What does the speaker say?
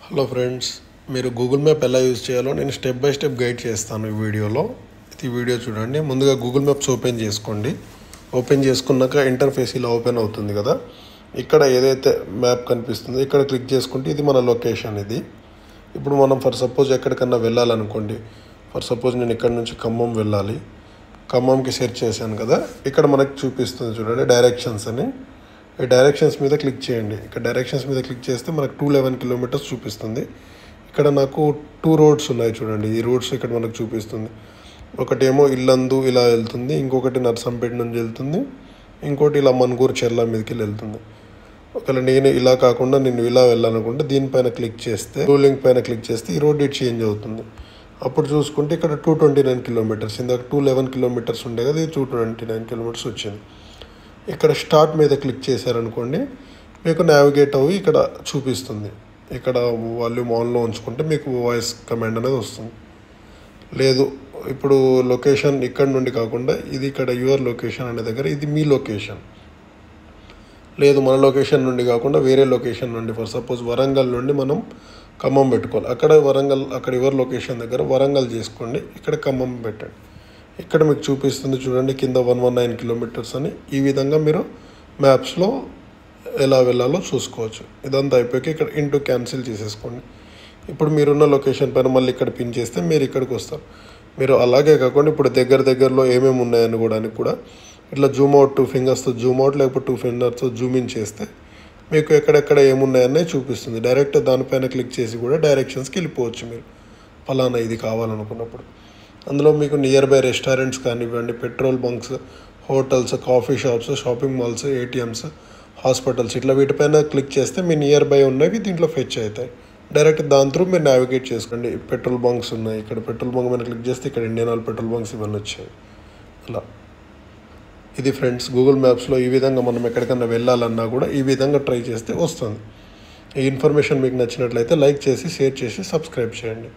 Hello friends, మీరు Google map ఎలా use చేయాలో నేను స్టెప్ బై స్టెప్ గైడ్ చేస్తాను ఈ వీడియోలో. ఈ వీడియో చూడండి. ముందుగా గూగుల్ మ్యాప్స్ ఓపెన్ చేసుకోండి. ఓపెన్ చేసుకున్నాక ఇంటర్ఫేస్ ఇలా ఓపెన్ అవుతుంది కదా. ఇక్కడ ఏదైతే మ్యాప్ కనిపిస్తుందో ఇక్కడ క్లిక్ చేసుకుంటే ఇది మన లొకేషన్. ఇది ఇప్పుడు మనం ఫర్ సపోజ్ ఎక్కడికన్నా వెళ్ళాలనుకోండి. ఫర్ సపోజ్ నేను ఇక్కడ నుంచి ఖమ్మం వెళ్ళాలి. ఖమ్మంకి సెర్చ్ చేశాను కదా. ఇక్కడ మనకు చూపిస్తుంది చూడండి డైరెక్షన్స్ అని. ఈ డైరెక్షన్స్ మీద క్లిక్ చేయండి. ఇక్కడ డైరెక్షన్స్ మీద క్లిక్ చేస్తే మనకు 211 కిలోమీటర్స్ చూపిస్తుంది. ఇక్కడ నాకు 2 రోడ్స్ ఉన్నాయి చూడండి. ఈ రోడ్స్ ఇక్కడ మనకు చూపిస్తుంది. ఒకటేమో ఇల్లందు ఇలా వెళ్తుంది, ఇంకొకటి నర్సంపేట నుంచి వెళ్తుంది, ఇంకోటి ఇలా మన్గూరు చెర్ల మీదకి వెళ్తుంది. ఒకవేళ నేను ఇలా కాకుండా నేను ఇలా వెళ్ళాలనుకుంటే దీనిపైన క్లిక్ చేస్తే రూలింగ్ పైన క్లిక్ చేస్తే ఈ రోడ్ ఇటు చేంజ్ అవుతుంది. అప్పుడు చూసుకుంటే ఇక్కడ 229 కిలోమీటర్స్, ఇందాక 211 కిలోమీటర్స్ ఉండే కదా, ఇది 229 కిలోమీటర్స్ వచ్చింది. ఇక్కడ స్టార్ట్ మీద క్లిక్ చేశారనుకోండి, మీకు నావిగేట్ అవ్వి ఇక్కడ చూపిస్తుంది. ఇక్కడ వాల్యూమ్ ఆన్లో ఉంచుకుంటే మీకు వాయిస్ కమాండ్ అనేది వస్తుంది. లేదు ఇప్పుడు లొకేషన్ ఇక్కడ నుండి కాకుండా ఇది ఇక్కడ యువర్ లొకేషన్ అనే దగ్గర ఇది మీ లొకేషన్. లేదు మన లొకేషన్ నుండి కాకుండా వేరే లొకేషన్ నుండి, ఫర్ సపోజ్ వరంగల్ నుండి మనం ఖమ్మం పెట్టుకోవాలి. అక్కడ వరంగల్, అక్కడ యువర్ లొకేషన్ దగ్గర వరంగల్ చేసుకోండి, ఇక్కడ ఖమ్మం పెట్టండి. ఇక్కడ మీకు చూపిస్తుంది చూడండి కింద 119 కిలోమీటర్స్ అని. ఈ విధంగా మీరు మ్యాప్స్లో ఎలా వెళ్ళాలో చూసుకోవచ్చు. ఇదంతా అయిపోయాక ఇక్కడ ఇంటూ క్యాన్సిల్ చేసేసుకోండి. ఇప్పుడు మీరున్న లొకేషన్ పైన మళ్ళీ ఇక్కడ పిన్ చేస్తే మీరు ఇక్కడికి వస్తారు. మీరు అలాగే కాకుండా ఇప్పుడు దగ్గరలో ఏమేమి ఉన్నాయని కూడా ఇట్లా జూమ్ అవుట్ 2 ఫింగర్స్తో జూమ్ అవుట్ లేకపోతే 2 ఫింగర్స్తో జూమ్ ఇన్ చేస్తే మీకు ఎక్కడెక్కడ ఏమున్నాయనే చూపిస్తుంది. డైరెక్ట్ దానిపైన క్లిక్ చేసి కూడా డైరెక్షన్స్కి వెళ్ళిపోవచ్చు మీరు ఫలానా ఇది కావాలనుకున్నప్పుడు. అందులో మీకు నియర్ బై రెస్టారెంట్స్ కానివ్వండి, petrol bunks, hotels, coffee shops, shopping malls, ATMs, hospitals, ఇట్లా వీటిపైన క్లిక్ చేస్తే మీ నియర్ బై ఉన్నవి దీంట్లో ఫెచ్ అవుతాయి. డైరెక్ట్ దాని త్రూ మీరు నావిగేట్ చేసుకోండి. పెట్రోల్ బంక్స్ ఉన్నాయి, ఇక్కడ పెట్రోల్ బంక్ మీద క్లిక్ చేస్తే ఇక్కడ ఇండియన్ ఆయిల్ పెట్రోల్ బంక్స్ ఇవన్నీ వచ్చాయి. అలా ఇది ఫ్రెండ్స్ గూగుల్ మ్యాప్స్లో ఈ విధంగా మనం ఎక్కడికన్నా వెళ్ళాలన్నా కూడా ఈ విధంగా ట్రై చేస్తే వస్తుంది. ఈ ఇన్ఫర్మేషన్ మీకు నచ్చినట్లయితే లైక్ చేసి, షేర్ చేసి, సబ్స్క్రైబ్ చేయండి.